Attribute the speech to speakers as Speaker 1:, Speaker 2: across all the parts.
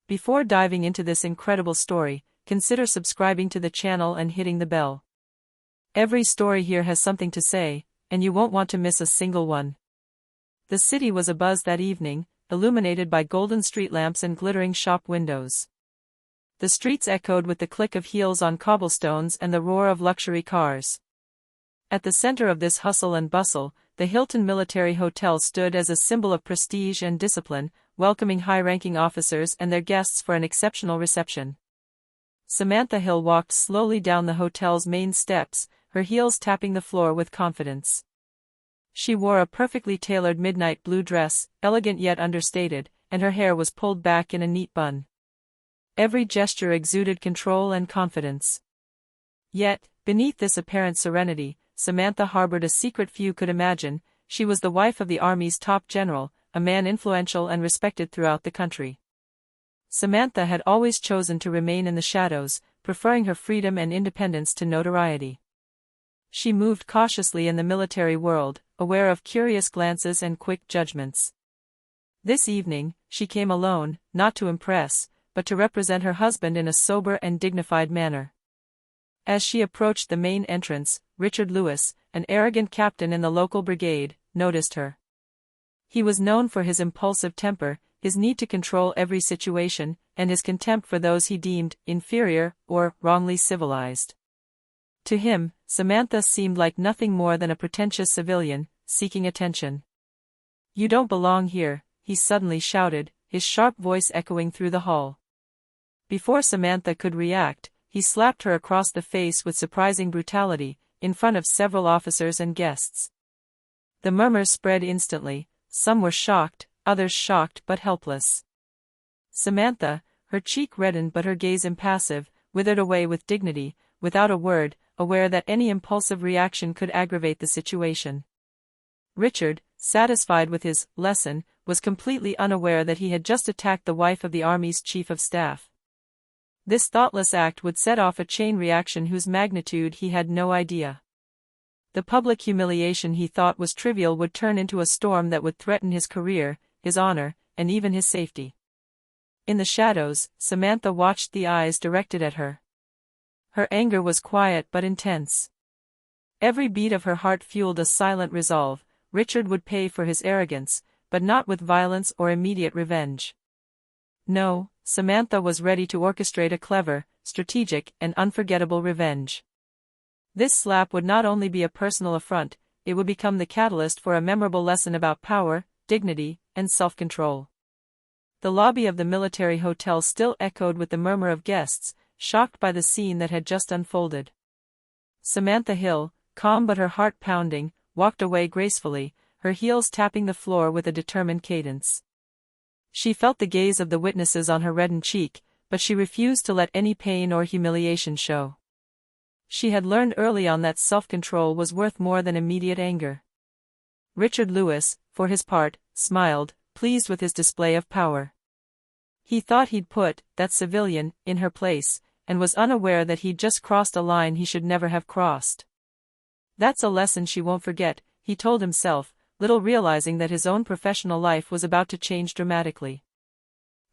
Speaker 1: Before diving into this incredible story, consider subscribing to the channel and hitting the bell. Every story here has something to say, and you won't want to miss a single one. The city was abuzz that evening, illuminated by golden street lamps and glittering shop windows. The streets echoed with the click of heels on cobblestones and the roar of luxury cars. At the center of this hustle and bustle, the Hilton Military Hotel stood as a symbol of prestige and discipline, welcoming high-ranking officers and their guests for an exceptional reception. Samantha Hill walked slowly down the hotel's main steps, her heels tapping the floor with confidence. She wore a perfectly tailored midnight blue dress, elegant yet understated, and her hair was pulled back in a neat bun. Every gesture exuded control and confidence. Yet, beneath this apparent serenity, Samantha harbored a secret few could imagine. She was the wife of the Army's top general, a man influential and respected throughout the country. Samantha had always chosen to remain in the shadows, preferring her freedom and independence to notoriety. She moved cautiously in the military world, aware of curious glances and quick judgments. This evening, she came alone, not to impress, but to represent her husband in a sober and dignified manner. As she approached the main entrance, Richard Lewis, an arrogant captain in the local brigade, noticed her. He was known for his impulsive temper, his need to control every situation, and his contempt for those he deemed inferior or wrongly civilized. To him, Samantha seemed like nothing more than a pretentious civilian, seeking attention. "You don't belong here," he suddenly shouted, his sharp voice echoing through the hall. Before Samantha could react, he slapped her across the face with surprising brutality, in front of several officers and guests. The murmurs spread instantly. Some were shocked, others shocked but helpless. Samantha, her cheek reddened but her gaze impassive, withered away with dignity, without a word, aware that any impulsive reaction could aggravate the situation. Richard, satisfied with his lesson, was completely unaware that he had just attacked the wife of the Army's chief of staff. This thoughtless act would set off a chain reaction whose magnitude he had no idea. The public humiliation he thought was trivial would turn into a storm that would threaten his career, his honor, and even his safety. In the shadows, Samantha watched the eyes directed at her. Her anger was quiet but intense. Every beat of her heart fueled a silent resolve. Richard would pay for his arrogance, but not with violence or immediate revenge. No, Samantha was ready to orchestrate a clever, strategic, and unforgettable revenge. This slap would not only be a personal affront, it would become the catalyst for a memorable lesson about power, dignity, and self-control. The lobby of the military hotel still echoed with the murmur of guests, shocked by the scene that had just unfolded. Samantha Hill, calm but her heart pounding, walked away gracefully, her heels tapping the floor with a determined cadence. She felt the gaze of the witnesses on her reddened cheek, but she refused to let any pain or humiliation show. She had learned early on that self-control was worth more than immediate anger. Richard Lewis, for his part, smiled, pleased with his display of power. He thought he'd put that civilian in her place, and was unaware that he'd just crossed a line he should never have crossed. "That's a lesson she won't forget," he told himself, little realizing that his own professional life was about to change dramatically.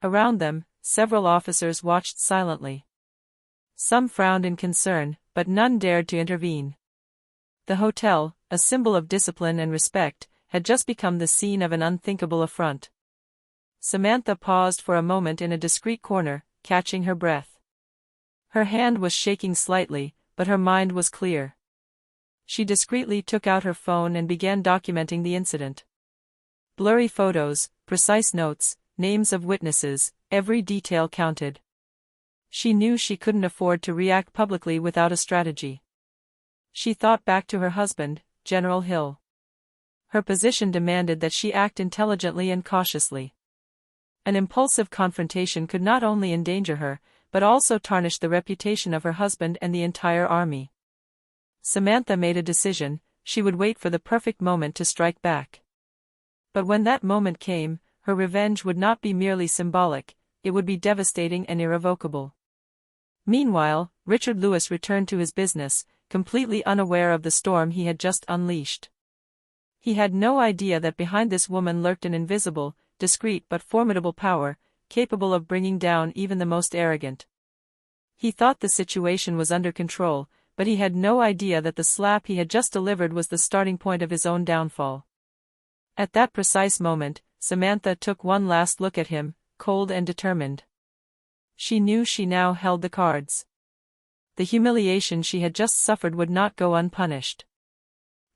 Speaker 1: Around them, several officers watched silently. Some frowned in concern, but none dared to intervene. The hotel, a symbol of discipline and respect, had just become the scene of an unthinkable affront. Samantha paused for a moment in a discreet corner, catching her breath. Her hand was shaking slightly, but her mind was clear. She discreetly took out her phone and began documenting the incident. Blurry photos, precise notes, names of witnesses, every detail counted. She knew she couldn't afford to react publicly without a strategy. She thought back to her husband, General Hill. Her position demanded that she act intelligently and cautiously. An impulsive confrontation could not only endanger her, but also tarnish the reputation of her husband and the entire army. Samantha made a decision: she would wait for the perfect moment to strike back. But when that moment came, her revenge would not be merely symbolic, it would be devastating and irrevocable. Meanwhile, Richard Lewis returned to his business, completely unaware of the storm he had just unleashed. He had no idea that behind this woman lurked an invisible, discreet but formidable power, capable of bringing down even the most arrogant. He thought the situation was under control, but he had no idea that the slap he had just delivered was the starting point of his own downfall. At that precise moment, Samantha took one last look at him, cold and determined. She knew she now held the cards. The humiliation she had just suffered would not go unpunished.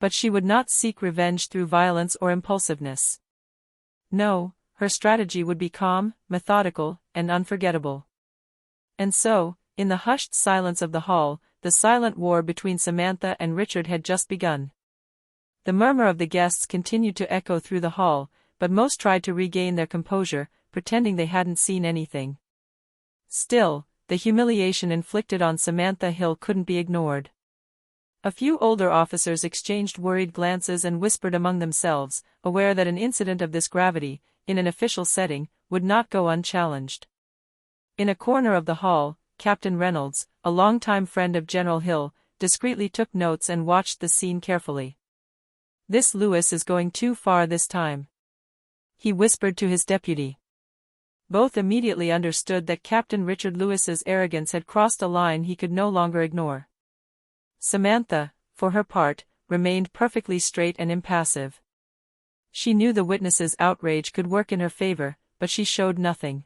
Speaker 1: But she would not seek revenge through violence or impulsiveness. No, her strategy would be calm, methodical, and unforgettable. And so, in the hushed silence of the hall, the silent war between Samantha and Richard had just begun. The murmur of the guests continued to echo through the hall, but most tried to regain their composure, pretending they hadn't seen anything. Still, the humiliation inflicted on Samantha Hill couldn't be ignored. A few older officers exchanged worried glances and whispered among themselves, aware that an incident of this gravity, in an official setting, would not go unchallenged. In a corner of the hall, Captain Reynolds, a longtime friend of General Hill, discreetly took notes and watched the scene carefully. "This Lewis is going too far this time," he whispered to his deputy. Both immediately understood that Captain Richard Lewis's arrogance had crossed a line he could no longer ignore. Samantha, for her part, remained perfectly straight and impassive. She knew the witness's outrage could work in her favor, but she showed nothing.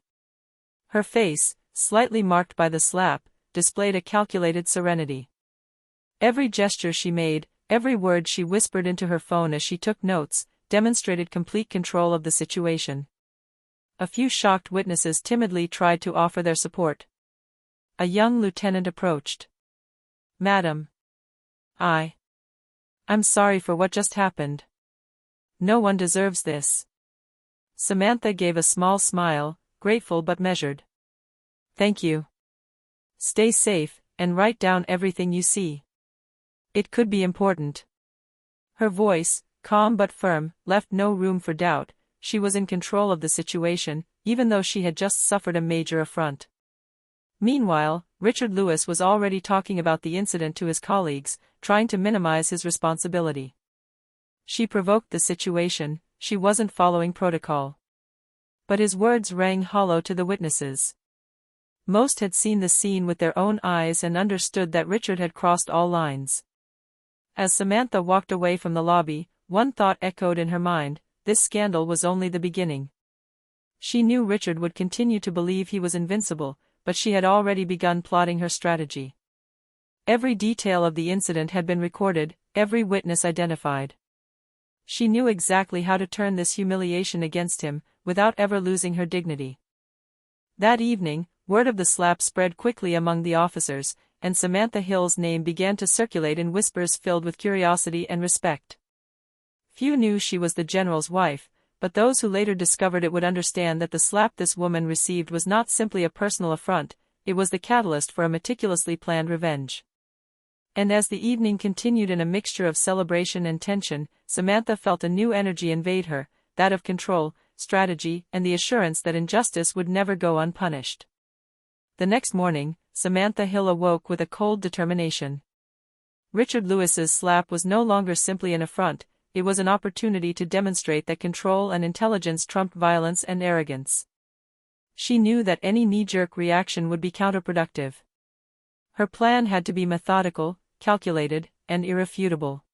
Speaker 1: Her face, slightly marked by the slap, displayed a calculated serenity. Every gesture she made, every word she whispered into her phone as she took notes, demonstrated complete control of the situation. A few shocked witnesses timidly tried to offer their support. A young lieutenant approached. "Madam. I'm sorry for what just happened. No one deserves this." Samantha gave a small smile, grateful but measured. "Thank you. Stay safe, and write down everything you see. It could be important." Her voice, calm but firm, left no room for doubt. She was in control of the situation, even though she had just suffered a major affront. Meanwhile, Richard Lewis was already talking about the incident to his colleagues, trying to minimize his responsibility. She provoked the situation, she wasn't following protocol. But his words rang hollow to the witnesses. Most had seen the scene with their own eyes and understood that Richard had crossed all lines. As Samantha walked away from the lobby, one thought echoed in her mind: this scandal was only the beginning. She knew Richard would continue to believe he was invincible, but she had already begun plotting her strategy. Every detail of the incident had been recorded, every witness identified. She knew exactly how to turn this humiliation against him, without ever losing her dignity. That evening, word of the slap spread quickly among the officers, and Samantha Hill's name began to circulate in whispers filled with curiosity and respect. Few knew she was the general's wife, but those who later discovered it would understand that the slap this woman received was not simply a personal affront, it was the catalyst for a meticulously planned revenge. And as the evening continued in a mixture of celebration and tension, Samantha felt a new energy invade her, that of control, strategy, and the assurance that injustice would never go unpunished. The next morning, Samantha Hill awoke with a cold determination. Richard Lewis's slap was no longer simply an affront, it was an opportunity to demonstrate that control and intelligence trumped violence and arrogance. She knew that any knee-jerk reaction would be counterproductive. Her plan had to be methodical, calculated, and irrefutable.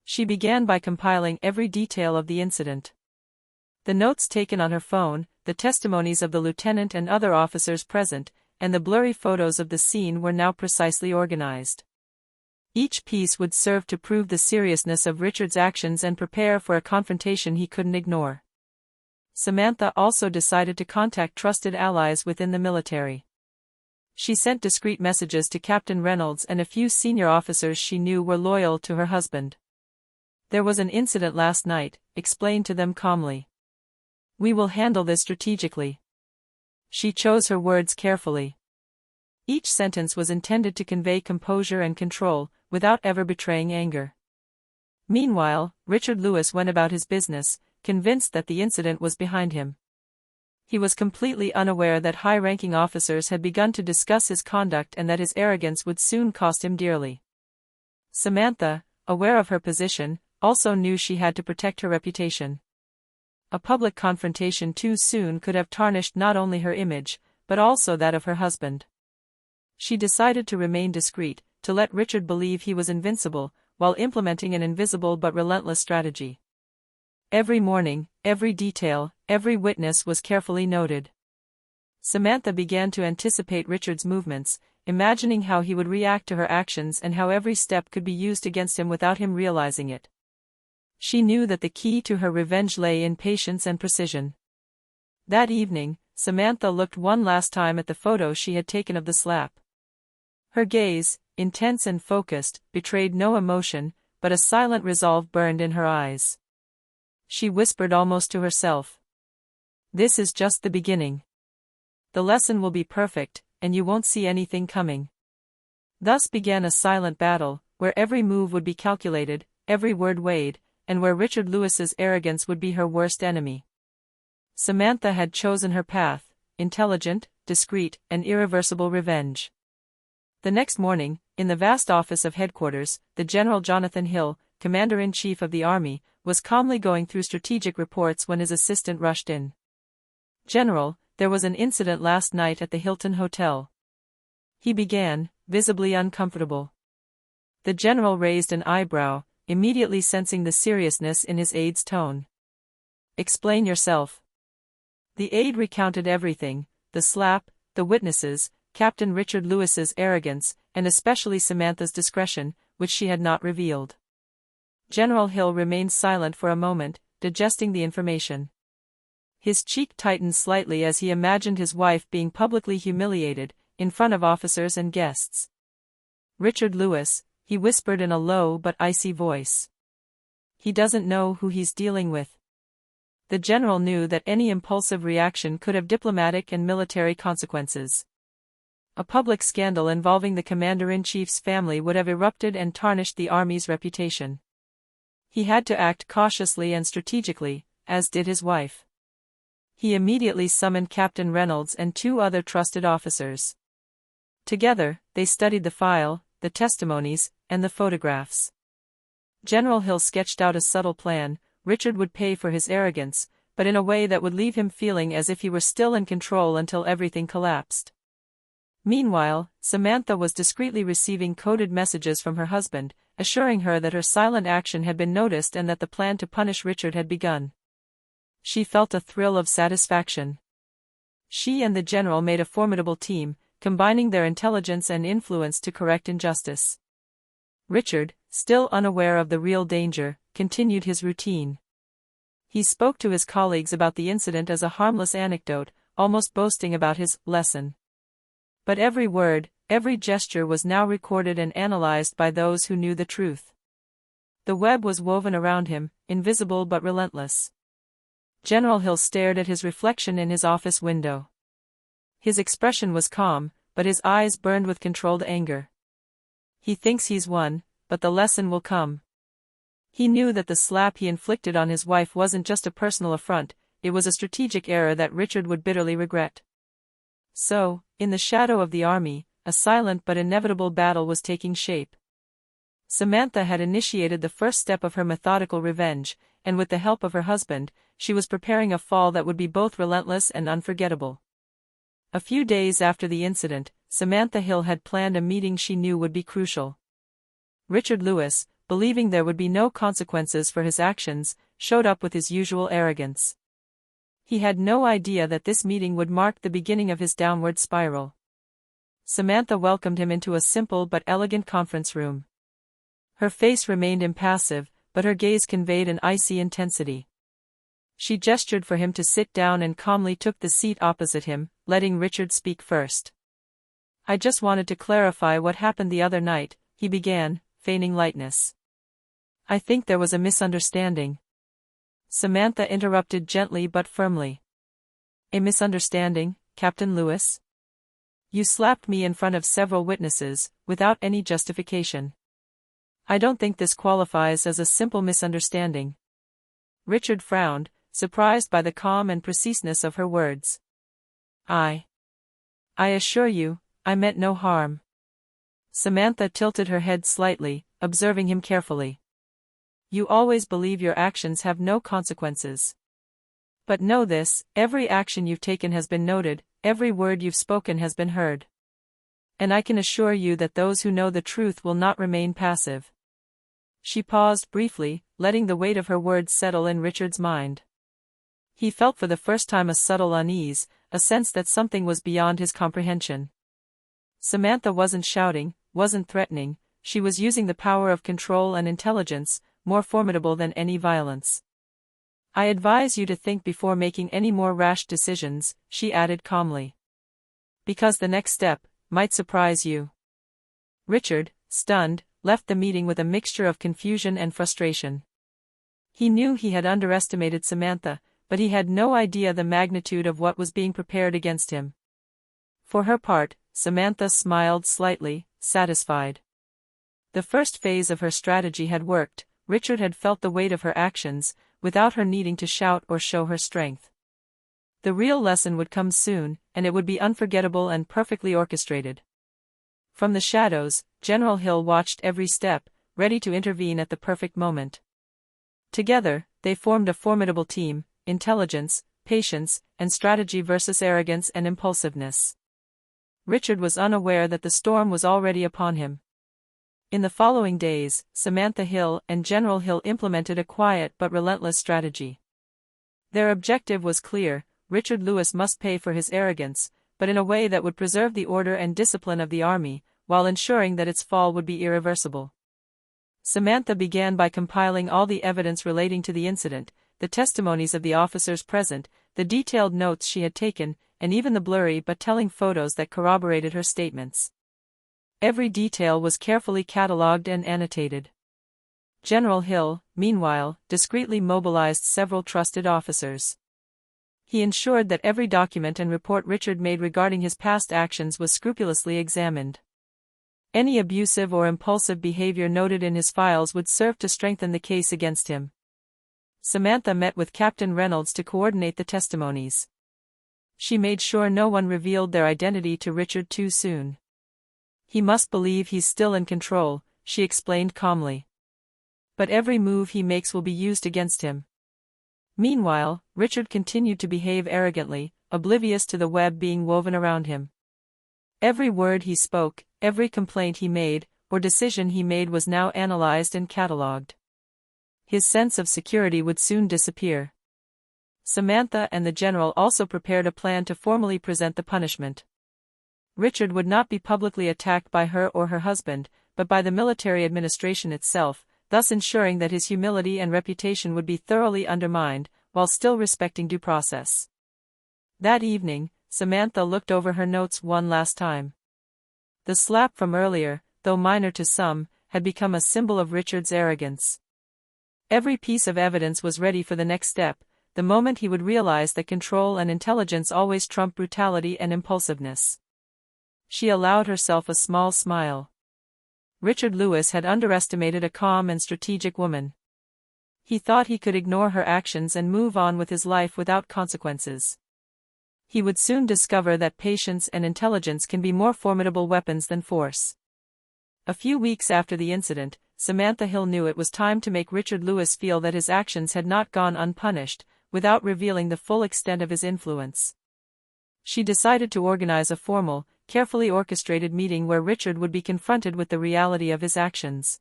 Speaker 1: She began by compiling every detail of the incident. The notes taken on her phone, the testimonies of the lieutenant and other officers present, and the blurry photos of the scene were now precisely organized. Each piece would serve to prove the seriousness of Richard's actions and prepare for a confrontation he couldn't ignore. Samantha also decided to contact trusted allies within the military. She sent discreet messages to Captain Reynolds and a few senior officers she knew were loyal to her husband. "There was an incident last night," explained to them calmly. "We will handle this strategically." She chose her words carefully. Each sentence was intended to convey composure and control, without ever betraying anger. Meanwhile, Richard Lewis went about his business, convinced that the incident was behind him. He was completely unaware that high-ranking officers had begun to discuss his conduct and that his arrogance would soon cost him dearly. Samantha, aware of her position, also knew she had to protect her reputation. A public confrontation too soon could have tarnished not only her image, but also that of her husband. She decided to remain discreet, to let Richard believe he was invincible, while implementing an invisible but relentless strategy. Every morning, every detail, every witness was carefully noted. Samantha began to anticipate Richard's movements, imagining how he would react to her actions and how every step could be used against him without him realizing it. She knew that the key to her revenge lay in patience and precision. That evening, Samantha looked one last time at the photo she had taken of the slap. Her gaze, intense and focused, betrayed no emotion, but a silent resolve burned in her eyes. She whispered almost to herself. "This is just the beginning. The lesson will be perfect, and you won't see anything coming." Thus began a silent battle, where every move would be calculated, every word weighed, and where Richard Lewis's arrogance would be her worst enemy. Samantha had chosen her path: intelligent, discreet, and irreversible revenge. The next morning, in the vast office of headquarters, the General Jonathan Hill, Commander-in-Chief of the Army, was calmly going through strategic reports when his assistant rushed in. "General, there was an incident last night at the Hilton Hotel," he began, visibly uncomfortable. The general raised an eyebrow, immediately sensing the seriousness in his aide's tone. "Explain yourself." The aide recounted everything: the slap, the witnesses, Captain Richard Lewis's arrogance, and especially Samantha's discretion, which she had not revealed. General Hill remained silent for a moment, digesting the information. His cheek tightened slightly as he imagined his wife being publicly humiliated, in front of officers and guests. "Richard Lewis," he whispered in a low but icy voice. "He doesn't know who he's dealing with." The general knew that any impulsive reaction could have diplomatic and military consequences. A public scandal involving the commander-in-chief's family would have erupted and tarnished the army's reputation. He had to act cautiously and strategically, as did his wife. He immediately summoned Captain Reynolds and 2 other trusted officers. Together, they studied the file, the testimonies, and the photographs. General Hill sketched out a subtle plan: Richard would pay for his arrogance, but in a way that would leave him feeling as if he were still in control until everything collapsed. Meanwhile, Samantha was discreetly receiving coded messages from her husband, assuring her that her silent action had been noticed and that the plan to punish Richard had begun. She felt a thrill of satisfaction. She and the general made a formidable team, combining their intelligence and influence to correct injustice. Richard, still unaware of the real danger, continued his routine. He spoke to his colleagues about the incident as a harmless anecdote, almost boasting about his lesson. But every word, every gesture was now recorded and analyzed by those who knew the truth. The web was woven around him, invisible but relentless. General Hill stared at his reflection in his office window. His expression was calm, but his eyes burned with controlled anger. He thinks he's won, but the lesson will come. He knew that the slap he inflicted on his wife wasn't just a personal affront, it was a strategic error that Richard would bitterly regret. So, in the shadow of the army, a silent but inevitable battle was taking shape. Samantha had initiated the first step of her methodical revenge, and with the help of her husband, she was preparing a fall that would be both relentless and unforgettable. A few days after the incident, Samantha Hill had planned a meeting she knew would be crucial. Richard Lewis, believing there would be no consequences for his actions, showed up with his usual arrogance. He had no idea that this meeting would mark the beginning of his downward spiral. Samantha welcomed him into a simple but elegant conference room. Her face remained impassive, but her gaze conveyed an icy intensity. She gestured for him to sit down and calmly took the seat opposite him, letting Richard speak first. "I just wanted to clarify what happened the other night," he began, feigning lightness. "I think there was a misunderstanding." Samantha interrupted gently but firmly. "A misunderstanding, Captain Lewis? You slapped me in front of several witnesses, without any justification. I don't think this qualifies as a simple misunderstanding." Richard frowned, surprised by the calm and preciseness of her words. I assure you, I meant no harm." Samantha tilted her head slightly, observing him carefully. "You always believe your actions have no consequences." But know this, every action you've taken has been noted, every word you've spoken has been heard. And I can assure you that those who know the truth will not remain passive. She paused briefly, letting the weight of her words settle in Richard's mind. He felt for the first time a subtle unease, a sense that something was beyond his comprehension. Samantha wasn't shouting, wasn't threatening, she was using the power of control and intelligence, more formidable than any violence. I advise you to think before making any more rash decisions, she added calmly. Because the next step might surprise you. Richard, stunned, left the meeting with a mixture of confusion and frustration. He knew he had underestimated Samantha, but he had no idea the magnitude of what was being prepared against him. For her part, Samantha smiled slightly, satisfied. The first phase of her strategy had worked. Richard had felt the weight of her actions, without her needing to shout or show her strength. The real lesson would come soon, and it would be unforgettable and perfectly orchestrated. From the shadows, General Hill watched every step, ready to intervene at the perfect moment. Together, they formed a formidable team: intelligence, patience, and strategy versus arrogance and impulsiveness. Richard was unaware that the storm was already upon him. In the following days, Samantha Hill and General Hill implemented a quiet but relentless strategy. Their objective was clear: Richard Lewis must pay for his arrogance, but in a way that would preserve the order and discipline of the army, while ensuring that its fall would be irreversible. Samantha began by compiling all the evidence relating to the incident, the testimonies of the officers present, the detailed notes she had taken, and even the blurry but telling photos that corroborated her statements. Every detail was carefully catalogued and annotated. General Hill, meanwhile, discreetly mobilized several trusted officers. He ensured that every document and report Richard made regarding his past actions was scrupulously examined. Any abusive or impulsive behavior noted in his files would serve to strengthen the case against him. Samantha met with Captain Reynolds to coordinate the testimonies. She made sure no one revealed their identity to Richard too soon. He must believe he's still in control, she explained calmly. But every move he makes will be used against him. Meanwhile, Richard continued to behave arrogantly, oblivious to the web being woven around him. Every word he spoke, every complaint he made, or decision he made was now analyzed and catalogued. His sense of security would soon disappear. Samantha and the general also prepared a plan to formally present the punishment. Richard would not be publicly attacked by her or her husband, but by the military administration itself, thus ensuring that his humility and reputation would be thoroughly undermined, while still respecting due process. That evening, Samantha looked over her notes one last time. The slap from earlier, though minor to some, had become a symbol of Richard's arrogance. Every piece of evidence was ready for the next step, the moment he would realize that control and intelligence always trump brutality and impulsiveness. She allowed herself a small smile. Richard Lewis had underestimated a calm and strategic woman. He thought he could ignore her actions and move on with his life without consequences. He would soon discover that patience and intelligence can be more formidable weapons than force. A few weeks after the incident, Samantha Hill knew it was time to make Richard Lewis feel that his actions had not gone unpunished, without revealing the full extent of his influence. She decided to organize a formal, carefully orchestrated meeting where Richard would be confronted with the reality of his actions.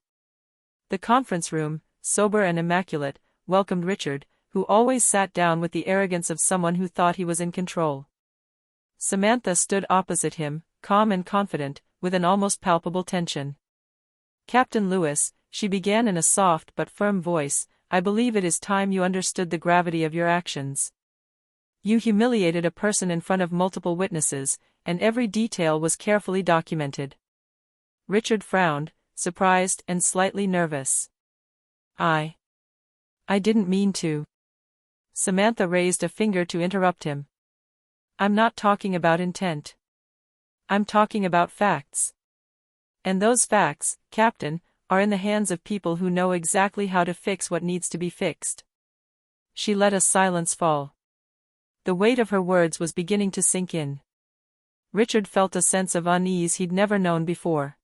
Speaker 1: The conference room, sober and immaculate, welcomed Richard, who always sat down with the arrogance of someone who thought he was in control. Samantha stood opposite him, calm and confident, with an almost palpable tension. "Captain Lewis," she began in a soft but firm voice, "I believe it is time you understood the gravity of your actions. You humiliated a person in front of multiple witnesses, and every detail was carefully documented." Richard frowned, surprised and slightly nervous. I didn't mean to." Samantha raised a finger to interrupt him. "I'm not talking about intent. I'm talking about facts. And those facts, Captain, are in the hands of people who know exactly how to fix what needs to be fixed." She let a silence fall. The weight of her words was beginning to sink in. Richard felt a sense of unease he'd never known before.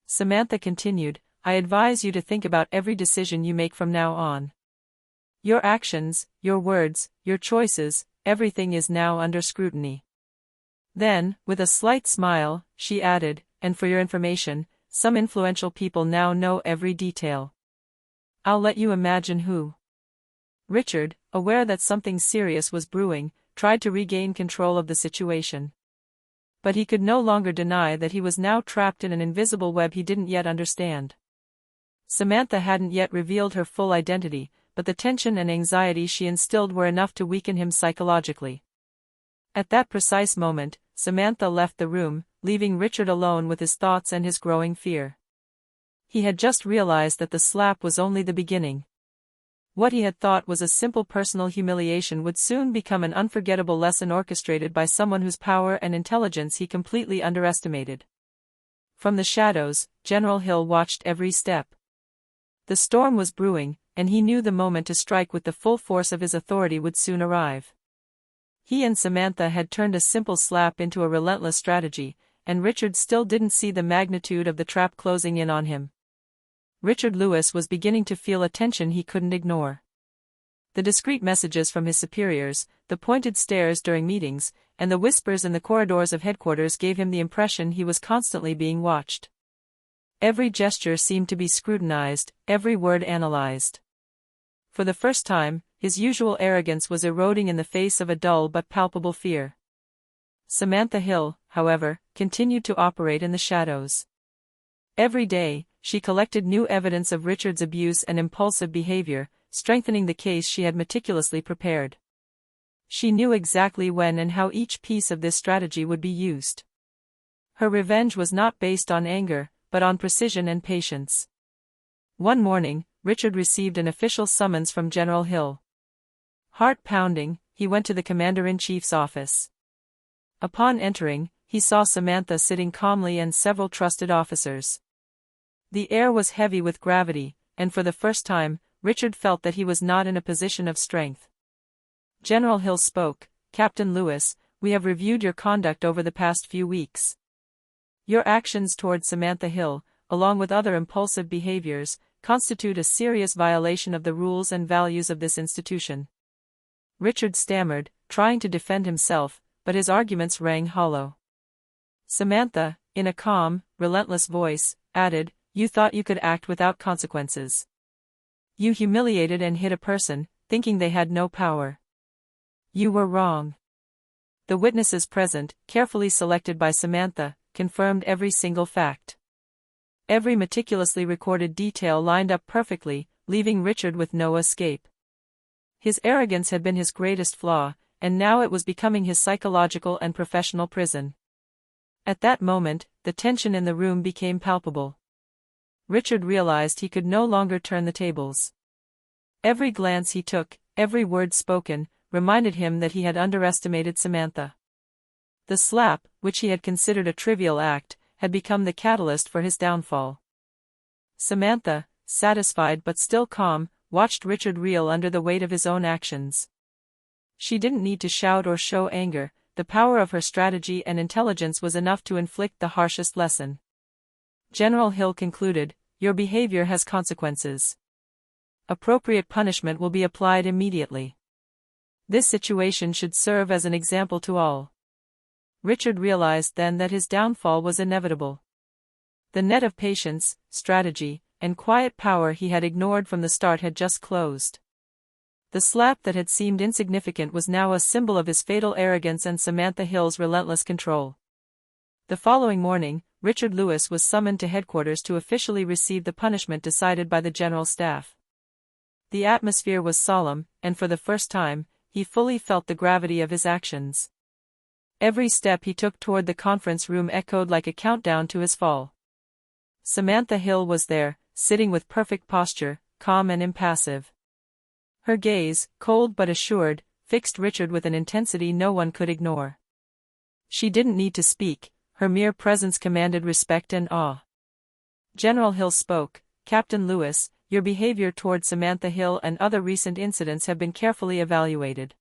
Speaker 1: Samantha continued, "I advise you to think about every decision you make from now on. Your actions, your words, your choices, everything is now under scrutiny. Then, with a slight smile, she added, and for your information, some influential people now know every detail. I'll let you imagine who. Richard, aware that something serious was brewing, tried to regain control of the situation. But he could no longer deny that he was now trapped in an invisible web he didn't yet understand. Samantha hadn't yet revealed her full identity, but the tension and anxiety she instilled were enough to weaken him psychologically. At that precise moment, Samantha left the room, leaving Richard alone with his thoughts and his growing fear. He had just realized that the slap was only the beginning. What he had thought was a simple personal humiliation would soon become an unforgettable lesson orchestrated by someone whose power and intelligence he completely underestimated. From the shadows, General Hill watched every step. The storm was brewing, and he knew the moment to strike with the full force of his authority would soon arrive. He and Samantha had turned a simple slap into a relentless strategy, and Richard still didn't see the magnitude of the trap closing in on him. Richard Lewis was beginning to feel a tension he couldn't ignore. The discreet messages from his superiors, the pointed stares during meetings, and the whispers in the corridors of headquarters gave him the impression he was constantly being watched. Every gesture seemed to be scrutinized, every word analyzed. For the first time, his usual arrogance was eroding in the face of a dull but palpable fear. Samantha Hill, however, continued to operate in the shadows. Every day, she collected new evidence of Richard's abuse and impulsive behavior, strengthening the case she had meticulously prepared. She knew exactly when and how each piece of this strategy would be used. Her revenge was not based on anger, but on precision and patience. One morning, Richard received an official summons from General Hill. Heart pounding, he went to the Commander-in-Chief's office. Upon entering, he saw Samantha sitting calmly and several trusted officers. The air was heavy with gravity, and for the first time, Richard felt that he was not in a position of strength. General Hill spoke, "Captain Lewis, we have reviewed your conduct over the past few weeks. Your actions toward Samantha Hill, along with other impulsive behaviors, constitute a serious violation of the rules and values of this institution." Richard stammered, trying to defend himself, but his arguments rang hollow. Samantha, in a calm, relentless voice, added, "You thought you could act without consequences. You humiliated and hit a person, thinking they had no power. You were wrong." The witnesses present, carefully selected by Samantha, confirmed every single fact. Every meticulously recorded detail lined up perfectly, leaving Richard with no escape. His arrogance had been his greatest flaw, and now it was becoming his psychological and professional prison. At that moment, the tension in the room became palpable. Richard realized he could no longer turn the tables. Every glance he took, every word spoken, reminded him that he had underestimated Samantha. The slap, which he had considered a trivial act, had become the catalyst for his downfall. Samantha, satisfied but still calm, watched Richard reel under the weight of his own actions. She didn't need to shout or show anger, the power of her strategy and intelligence was enough to inflict the harshest lesson. General Hill concluded, "Your behavior has consequences. Appropriate punishment will be applied immediately." This situation should serve as an example to all. Richard realized then that his downfall was inevitable. The net of patience, strategy, and quiet power he had ignored from the start had just closed. The slap that had seemed insignificant was now a symbol of his fatal arrogance and Samantha Hill's relentless control. The following morning, Richard Lewis was summoned to headquarters to officially receive the punishment decided by the General Staff. The atmosphere was solemn, and for the first time, he fully felt the gravity of his actions. Every step he took toward the conference room echoed like a countdown to his fall. Samantha Hill was there, sitting with perfect posture, calm and impassive. Her gaze, cold but assured, fixed Richard with an intensity no one could ignore. She didn't need to speak, her mere presence commanded respect and awe. General Hill spoke, "Captain Lewis, your behavior toward Samantha Hill and other recent incidents have been carefully evaluated.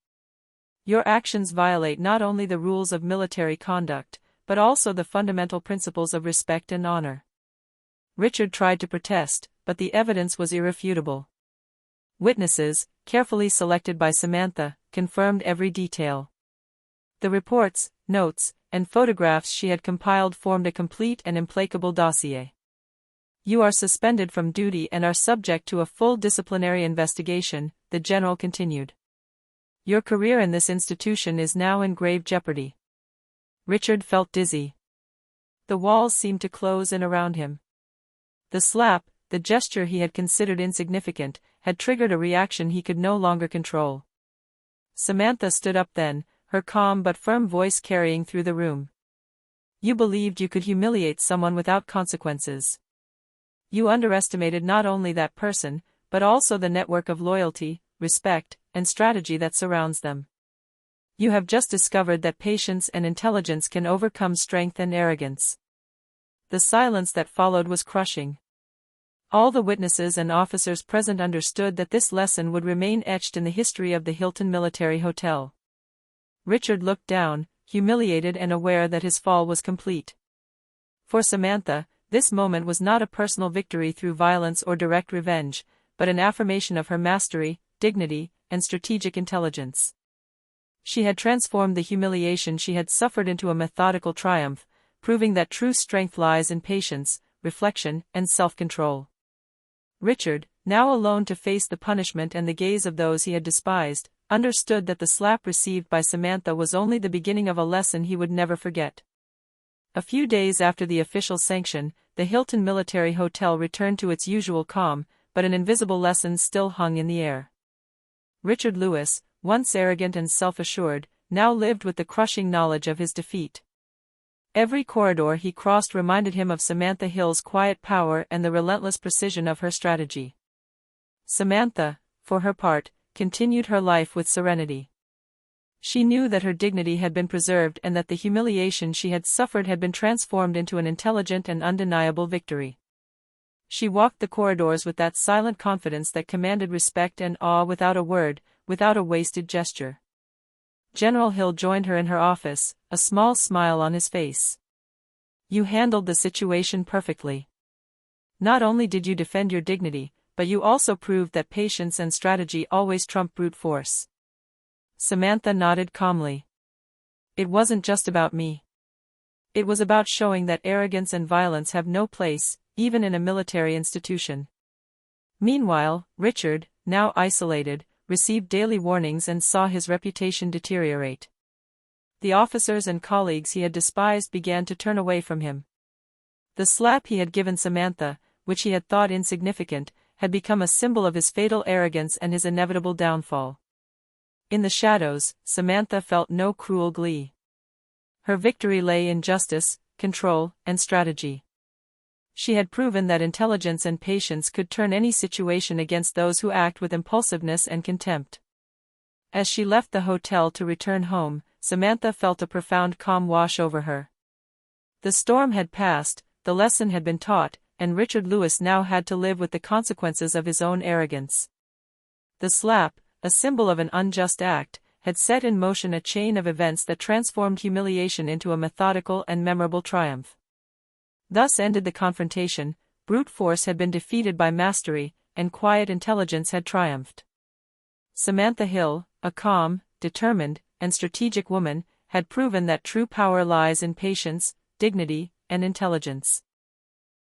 Speaker 1: Your actions violate not only the rules of military conduct, but also the fundamental principles of respect and honor." Richard tried to protest, but the evidence was irrefutable. Witnesses, carefully selected by Samantha, confirmed every detail. The reports, notes, and photographs she had compiled formed a complete and implacable dossier. "You are suspended from duty and are subject to a full disciplinary investigation," the general continued. "Your career in this institution is now in grave jeopardy." Richard felt dizzy. The walls seemed to close in around him. The slap, the gesture he had considered insignificant, had triggered a reaction he could no longer control. Samantha stood up then, her calm but firm voice carrying through the room. "You believed you could humiliate someone without consequences. You underestimated not only that person, but also the network of loyalty, respect, and strategy that surrounds them. You have just discovered that patience and intelligence can overcome strength and arrogance." The silence that followed was crushing. All the witnesses and officers present understood that this lesson would remain etched in the history of the Hilton Military Hotel. Richard looked down, humiliated and aware that his fall was complete. For Samantha, this moment was not a personal victory through violence or direct revenge, but an affirmation of her mastery, dignity, and strategic intelligence. She had transformed the humiliation she had suffered into a methodical triumph, proving that true strength lies in patience, reflection, and self-control. Richard, now alone to face the punishment and the gaze of those he had despised, understood that the slap received by Samantha was only the beginning of a lesson he would never forget. A few days after the official sanction, the Hilton Military Hotel returned to its usual calm, but an invisible lesson still hung in the air. Richard Lewis, once arrogant and self-assured, now lived with the crushing knowledge of his defeat. Every corridor he crossed reminded him of Samantha Hill's quiet power and the relentless precision of her strategy. Samantha, for her part, continued her life with serenity. She knew that her dignity had been preserved and that the humiliation she had suffered had been transformed into an intelligent and undeniable victory. She walked the corridors with that silent confidence that commanded respect and awe without a word, without a wasted gesture. General Hill joined her in her office, a small smile on his face. "You handled the situation perfectly. Not only did you defend your dignity, but you also proved that patience and strategy always trump brute force." Samantha nodded calmly. "It wasn't just about me. It was about showing that arrogance and violence have no place, even in a military institution." Meanwhile, Richard, now isolated, received daily warnings and saw his reputation deteriorate. The officers and colleagues he had despised began to turn away from him. The slap he had given Samantha, which he had thought insignificant, had become a symbol of his fatal arrogance and his inevitable downfall. In the shadows, Samantha felt no cruel glee. Her victory lay in justice, control, and strategy. She had proven that intelligence and patience could turn any situation against those who act with impulsiveness and contempt. As she left the hotel to return home, Samantha felt a profound calm wash over her. The storm had passed, the lesson had been taught, and Richard Lewis now had to live with the consequences of his own arrogance. The slap, a symbol of an unjust act, had set in motion a chain of events that transformed humiliation into a methodical and memorable triumph. Thus ended the confrontation. Brute force had been defeated by mastery, and quiet intelligence had triumphed. Samantha Hill, a calm, determined, and strategic woman, had proven that true power lies in patience, dignity, and intelligence.